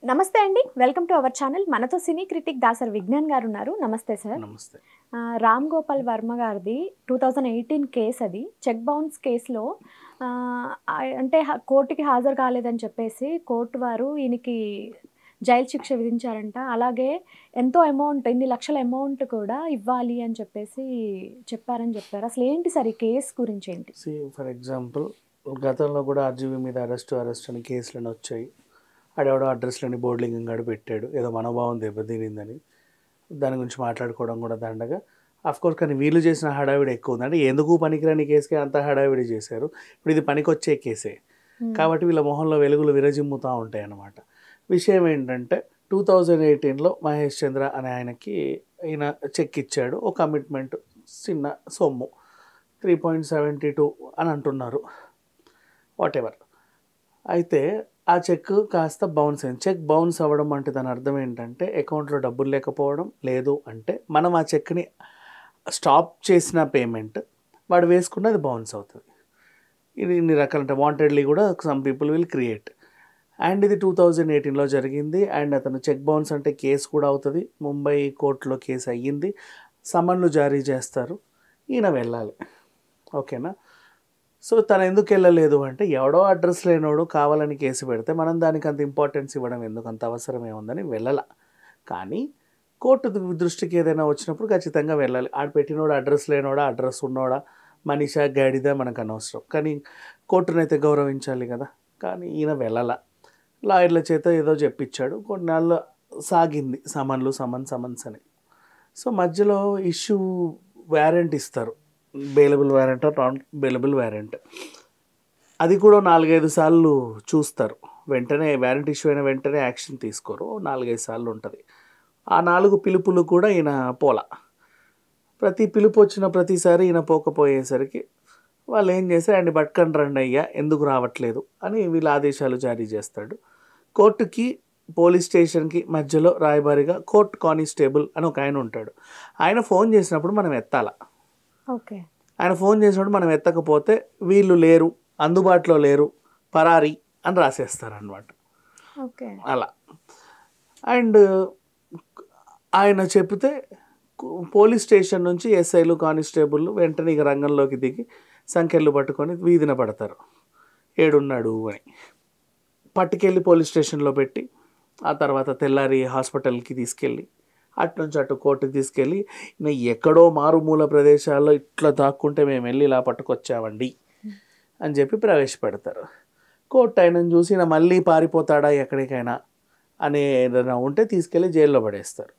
నమస్తే అండి. Welcome to our channel. మనతో సినీ క్రిటిక్ దాసరి విజ్ఞాన్ గారు ఉన్నారు. నమస్తే సార్. నమస్తే. రామ్ గోపాల్ వర్మ గారిది 2018 కేస్ అది. చెక్ బౌన్స్ కేస్‌లో అంటే కోర్ట్‌కి హాజరు కాలేదని చెప్పేసి కోర్ట్ వారు ఈయనకి జైలు శిక్ష విధించారంట. అలాగే ఎంతో అమౌంట్ ఇన్ని లక్షల అమౌంట్ కూడా ఇవ్వాలి అని చెప్పేసి చెప్పారని చెప్పారు. అసలు ఏంటి సార్ ఈ కేస్ గురించి ఏంటి? ఫర్ ఎగ్జాంపుల్ గతంలో కూడా ఆర్జీవీ మీద అరెస్ట్ అని కేసులని వచ్చాయి. ఆడెవడో అడ్రస్లని బోర్డింగ్ గాడు పెట్టాడు, ఏదో మనోభావం దెబ్బతినిందని. దాని గురించి మాట్లాడుకోవడం కూడా దండగా. కోర్స్ కానీ వీళ్ళు చేసిన హడావిడి ఎక్కువ ఉంది. అంటే ఎందుకు పనికిరాని కేసుకే అంత హడావిడి చేశారు. ఇప్పుడు ఇది పనికొచ్చే కేసే కాబట్టి వీళ్ళ మొహంలో వెలుగులు విరజిమ్ముతూ ఉంటాయి అన్నమాట. విషయం ఏంటంటే 2018లో మహేష్ చంద్ర అనే ఆయనకి ఈయన చెక్ ఇచ్చాడు. ఒక కమిట్మెంట్ చిన్న సొమ్ము 3.72 అని అంటున్నారు, వాటెవర్. అయితే ఆ చెక్ కాస్త బౌన్స్ అయింది. చెక్ బౌన్స్ అవ్వడం అంటే దాని అర్థం ఏంటంటే అకౌంట్లో డబ్బులు లేకపోవడం, లేదు అంటే మనం ఆ చెక్ని స్టాప్ చేసిన పేమెంట్ వాడు వేసుకున్నది బౌన్స్ అవుతుంది. ఇది ఇన్ని రకాల అంటే వాంటెడ్లీ కూడా some people will create. And ఇది 2018లో జరిగింది. అండ్ అతను చెక్ బౌన్స్ అంటే కేసు కూడా అవుతుంది. ముంబై కోర్టులో కేసు అయ్యింది. సమన్లు జారీ చేస్తారు, ఈయన వెళ్ళాలి. ఓకేనా? సో తను ఎందుకు వెళ్ళలేదు అంటే ఎవడో అడ్రస్ లేనోడు కావాలని కేసు పెడితే మనం దానికి అంత ఇంపార్టెన్స్ ఇవ్వడం ఎందుకు, అంత అవసరం ఏముందని వెళ్ళాల. కానీ కోర్టు దృష్టికి ఏదైనా వచ్చినప్పుడు ఖచ్చితంగా వెళ్ళాలి. ఆడు పెట్టినోడు అడ్రస్ లేనోడా, అడ్రస్ ఉన్నోడా, మనీషా గాడిదా మనకు అనవసరం. కానీ కోర్టునైతే గౌరవించాలి కదా. కానీ ఈయన వెళ్ళాల. లాయర్ల చేత ఏదో చెప్పించాడు. కొన్నాళ్ళు సాగింది సమన్స్ అని. సో మధ్యలో ఇష్యూ వారెంట్ ఇస్తారు, bailable warrant, non bailable warrant. అది కూడా 4-5 సార్లు చూస్తారు. వెంటనే వారెంట్ ఇష్యూ అయిన వెంటనే యాక్షన్ తీసుకోరు. 4-5 సార్లు ఉంటుంది. ఆ 4 పిలుపులు కూడా ఈయన పోలా. ప్రతి పిలుపు వచ్చిన ప్రతిసారి ఈయన పోకపోయేసరికి వాళ్ళు ఏం చేశారు, ఆయన పట్టుకొని రండి అయ్యా, ఎందుకు రావట్లేదు అని వీళ్ళు ఆదేశాలు జారీ చేస్తాడు. కోర్టుకి పోలీస్ స్టేషన్కి మధ్యలో రాయబారిగా కోర్ట్ కానిస్టేబుల్ అని ఒక ఆయన ఉంటాడు. ఆయన ఫోన్ చేసినప్పుడు మనం ఎత్తాల. ఓకే. ఆయన ఫోన్ చేసినప్పుడు మనం ఎత్తకపోతే వీళ్ళు లేరు, అందుబాటులో లేరు, పరారీ అని రాసేస్తారనమాట. ఓకే. అలా. అండ్ ఆయన చెప్తే పోలీస్ స్టేషన్ నుంచి ఎస్ఐలు కానిస్టేబుల్ వెంటనే ఇక రంగంలోకి దిగి సంఖ్యలు పట్టుకొని వీధిన పడతారు, ఏడున్నాడు అని. పట్టుకెళ్ళి పోలీస్ స్టేషన్లో పెట్టి ఆ తర్వాత తెల్లారి హాస్పిటల్కి తీసుకెళ్ళి అటు నుంచి అటు కోర్టుకి తీసుకెళ్ళి ఎక్కడో మారుమూల ప్రదేశాల్లో ఇట్లా దాక్కుంటే మేము వెళ్ళి ఇలా పట్టుకొచ్చామండి అని చెప్పి ప్రవేశపెడతారు. కోర్టు ఆయనను చూసి ఈయన మళ్ళీ పారిపోతాడా ఎక్కడికైనా అనే ఏదైనా ఉంటే తీసుకెళ్ళి జైల్లో పడేస్తారు.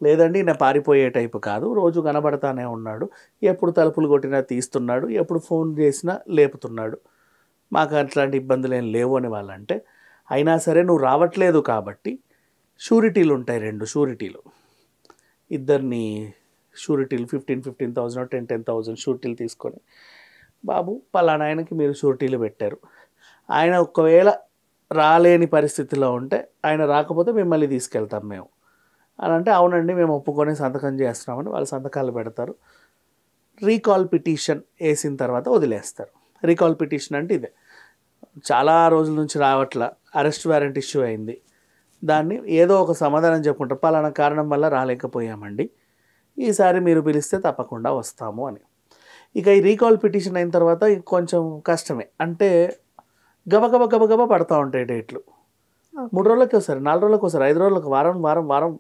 లేదండి ఈయన పారిపోయే టైపు కాదు, రోజు కనబడతానే ఉన్నాడు, ఎప్పుడు తలుపులు కొట్టినా తీస్తున్నాడు, ఎప్పుడు ఫోన్ చేసినా లేపుతున్నాడు, మాకు అట్లాంటి ఇబ్బందులు ఏం లేవు అని వాళ్ళంటే, అయినా సరే నువ్వు రావట్లేదు కాబట్టి షూరిటీలు ఉంటాయి, 2 షూరిటీలు, ఇద్దరిని షూరిటీలు 15,000 10,000 షూరిటీలు తీసుకొని, బాబు పలానా ఆయనకి మీరు షూరిటీలు పెట్టారు, ఆయన ఒకవేళ రాలేని పరిస్థితిలో ఉంటే ఆయన రాకపోతే మిమ్మల్ని తీసుకెళ్తాం మేము అని అంటే, అవునండి మేము ఒప్పుకొని సంతకం చేస్తున్నామని వాళ్ళు సంతకాలు పెడతారు. రీకాల్ పిటిషన్ వేసిన తర్వాత వదిలేస్తారు. రీకాల్ పిటిషన్ అంటే ఇదే, చాలా రోజుల నుంచి రావట్ల, అరెస్ట్ వారెంట్ ఇష్యూ అయింది, దాన్ని ఏదో ఒక సమాధానం చెప్పుకుంటారు, పలానా కారణం వల్ల రాలేకపోయామండి, ఈసారి మీరు పిలిస్తే తప్పకుండా వస్తాము అని. ఇక ఈ రీకాల్ పిటిషన్ అయిన తర్వాత కొంచెం కష్టమే, అంటే గబగబా పడతా ఉంటాయి డేట్లు. 3 రోజులకి ఒకసారి, 4 రోజులకు ఒకసారి, 5 రోజులకు, వారం,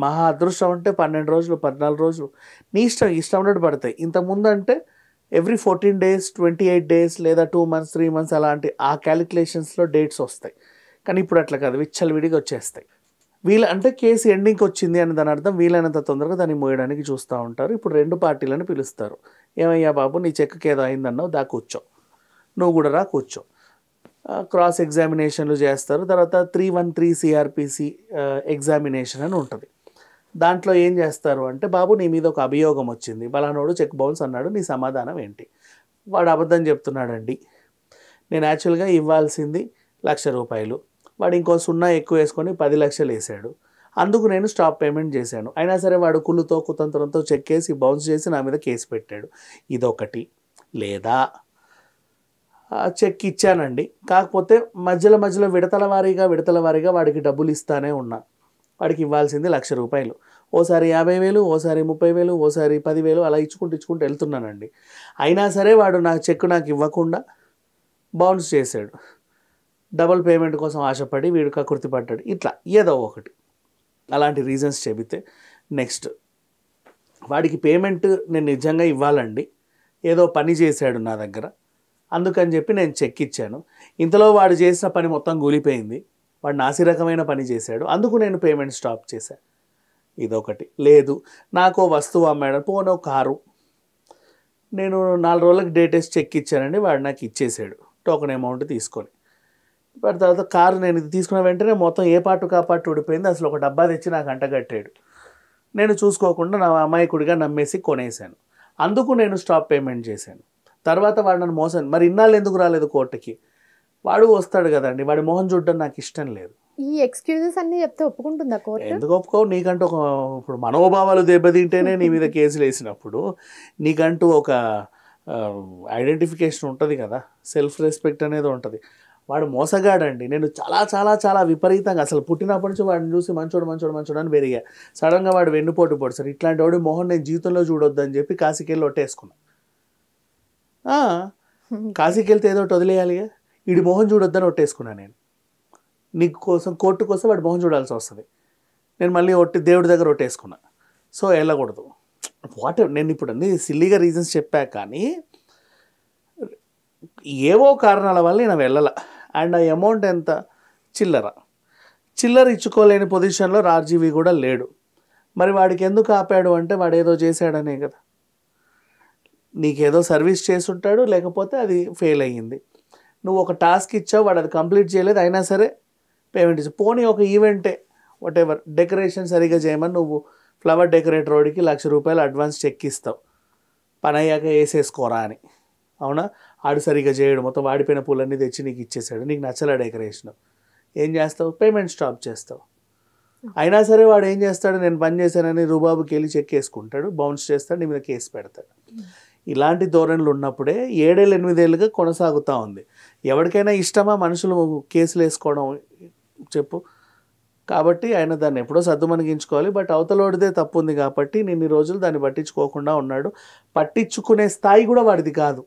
మహా అదృష్టం అంటే 12 రోజులు, 14 రోజులు, నీ ఇష్టం ఉన్నట్టు పడతాయి. ఇంతకుముందు అంటే ఎవ్రీ 14 days, 28 days లేదా 2 months, 3 months అలాంటి ఆ క్యాలిక్యులేషన్స్లో డేట్స్ వస్తాయి. కానీ ఇప్పుడు అట్లా కాదు, విచ్చలవిడిగా వచ్చేస్తాయి. అంటే కేసు ఎండింగ్కి వచ్చింది అని దాని అర్థం వీలైనంత తొందరగా దాన్ని మోయడానికి చూస్తూ ఉంటారు. ఇప్పుడు 2 పార్టీలను పిలుస్తారు. ఏమయ్యా బాబు నీ చెక్కి ఏదో అయిందన్నావు, కూర్చో, నువ్వు కూడా రా కూర్చో. క్రాస్ ఎగ్జామినేషన్లు చేస్తారు. తర్వాత 313 CRPC ఎగ్జామినేషన్ అని ఉంటుంది. దాంట్లో ఏం చేస్తారు అంటే, బాబు నీ మీద ఒక అభియోగం వచ్చింది, బలానోడు చెక్ బౌన్స్ అన్నాడు, నీ సమాధానం ఏంటి? వాడు అబద్ధం చెప్తున్నాడండి, నేను యాక్చువల్గా ఇవ్వాల్సింది ₹1,00,000, వాడు ఇంకో 0 ఎక్కువ వేసుకొని 10 లక్షలు వేసాడు, అందుకు నేను స్టాప్ పేమెంట్ చేశాను, అయినా సరే వాడు కుళ్ళుతో కుతంత్రంతో చెక్ వేసి బౌన్స్ చేసి నా మీద కేసు పెట్టాడు. ఇదొకటి. లేదా చెక్ ఇచ్చానండి. కాకపోతే మధ్యలో మధ్యలో విడతల వారీగా వాడికి డబ్బులు ఇస్తానే ఉన్నా. వాడికి ఇవ్వాల్సింది ₹1,00,000. ఓసారి 50,000, ఓసారి 30,000, ఓసారి 10,000 అలా ఇచ్చుకుంటూ వెళ్తున్నానండి. అయినా సరే వాడు నా చెక్ నాకు ఇవ్వకుండా బౌన్స్ చేశాడు. డబుల్ పేమెంట్ కోసం ఆశపడి వీడు కకృతి పడ్డాడు. ఇట్లా ఏదో ఒకటి అలాంటి రీజన్స్ చెబితే నెక్స్ట్ వాడికి పేమెంట్ నేను నిజంగా ఇవ్వాలండి, ఏదో పని చేశాడు నా దగ్గర, అందుకని చెప్పి నేను చెక్ ఇచ్చాను. ఇంతలో వాడు చేసిన పని మొత్తం కూలిపోయింది. వాడు నాసిరకమైన పని చేశాడు, అందుకు నేను పేమెంట్ స్టాప్ చేశాను. ఇదొకటి. లేదు నాకు వస్తువు అమ్మాడు, పోనో కారు, నేను 4 రోజులకు డేటేసి చెక్ ఇచ్చానండి, వాడు నాకు ఇచ్చేసాడు టోకెన్ అమౌంట్ తీసుకొని. వాటి తర్వాత కారు నేను ఇది తీసుకున్న వెంటనే మొత్తం ఏ పార్టు కాపాటు ఊడిపోయింది. అసలు ఒక డబ్బా తెచ్చి నాకు అంటగట్టాడు. నేను చూసుకోకుండా నా అమాయకుడిగా నమ్మేసి కొనేసాను. అందుకు నేను స్టాప్ పేమెంట్ చేశాను. తర్వాత వాడు నన్ను మోసం, మరి ఇన్నాళ్ళు ఎందుకు రాలేదు కోర్టుకి? వాడు వస్తాడు కదండి, వాడి మొహం చూడడం నాకు ఇష్టం లేదు. ఈ ఎక్స్క్యూజెస్ అన్ని చెప్తే ఒప్పుకుంటుందా కోర్టు? ఎందుకు ఒప్పుకో? నీకంటూ ఒక ఇప్పుడు మనోభావాలు దెబ్బతింటేనే నీ మీద కేసులు వేసినప్పుడు నీకంటూ ఒక ఐడెంటిఫికేషన్ ఉంటుంది కదా, సెల్ఫ్ రెస్పెక్ట్ అనేది ఉంటుంది. వాడు మోసగాడండి. నేను చాలా చాలా చాలా విపరీతంగా అసలు పుట్టినప్పటి నుంచి వాడిని చూసి మంచోడు అని పెరిగా. సడన్గా వాడు వెన్నుపోటు పొడిచాడు. ఇట్లాంటి వాడి మొహం నేను జీవితంలో చూడొద్దని చెప్పి కాశీకి వెళ్ళి ఒట్టేసుకున్నా. కాశీకి వెళ్తే ఏదో ఒకటి వదిలేయాలిగా, వీడి మొహం చూడొద్దని ఒట్టేసుకున్నాను నేను. నీకు కోసం కోర్టు కోసం వాడి మొహం చూడాల్సి వస్తుంది. నేను మళ్ళీ దేవుడి దగ్గర ఒట్టేసుకున్నా. సో వెళ్ళకూడదు. నేను ఇప్పుడు అన్ని సిల్లీగా రీజన్స్ చెప్పా, కానీ ఏవో కారణాల వల్ల నేను వెళ్ళాల. అండ్ ఆ అమౌంట్ ఎంత? చిల్లర ఇచ్చుకోలేని పొజిషన్లో రాజీవి కూడా లేడు. మరి వాడికి ఎందుకు ఆపాడు అంటే వాడు ఏదో చేశాడనే కదా. నీకేదో సర్వీస్ చేసుంటాడు, లేకపోతే అది ఫెయిల్ అయ్యింది. నువ్వు ఒక టాస్క్ ఇచ్చావు, వాడు అది కంప్లీట్ చేయలేదు, అయినా సరే పేమెంట్ ఇచ్చావు. పోనీ ఒక ఈవెంటే వాట్ ఎవర్, డెకరేషన్ సరిగ్గా చేయమని నువ్వు ఫ్లవర్ డెకరేటర్ వాడికి ₹1,00,000 అడ్వాన్స్ చెక్ ఇస్తావు, పని అయ్యాక వేసేసుకోరా అని. అవునా? ఆడు సరిగ్గా చేయడు, మొత్తం వాడిపోయిన పూలన్నీ తెచ్చి నీకు ఇచ్చేసాడు, నీకు నచ్చలే డెకరేషన్, ఏం చేస్తావు? పేమెంట్ స్టాప్ చేస్తావు. అయినా సరే వాడు ఏం చేస్తాడు? నేను పని చేశానని రుబాబుకి వెళ్ళి చెక్ వేసుకుంటాడు, బౌన్స్ చేస్తాడు, నీ మీద కేసు పెడతాడు. ఇలాంటి ధోరణులు ఉన్నప్పుడే 7-8 ఏళ్ళుగా కొనసాగుతూ ఉంది. ఎవరికైనా ఇష్టమా మనుషులు కేసులు వేసుకోవడం చెప్పు? కాబట్టి ఆయన దాన్ని ఎప్పుడో సద్దుమణిగించుకోవాలి. బట్ అవతలోడిదే తప్పు ఉంది కాబట్టి ఇన్ని రోజులు దాన్ని పట్టించుకోకుండా ఉన్నాడు. పట్టించుకునే స్థాయి కూడా వాడిది కాదు.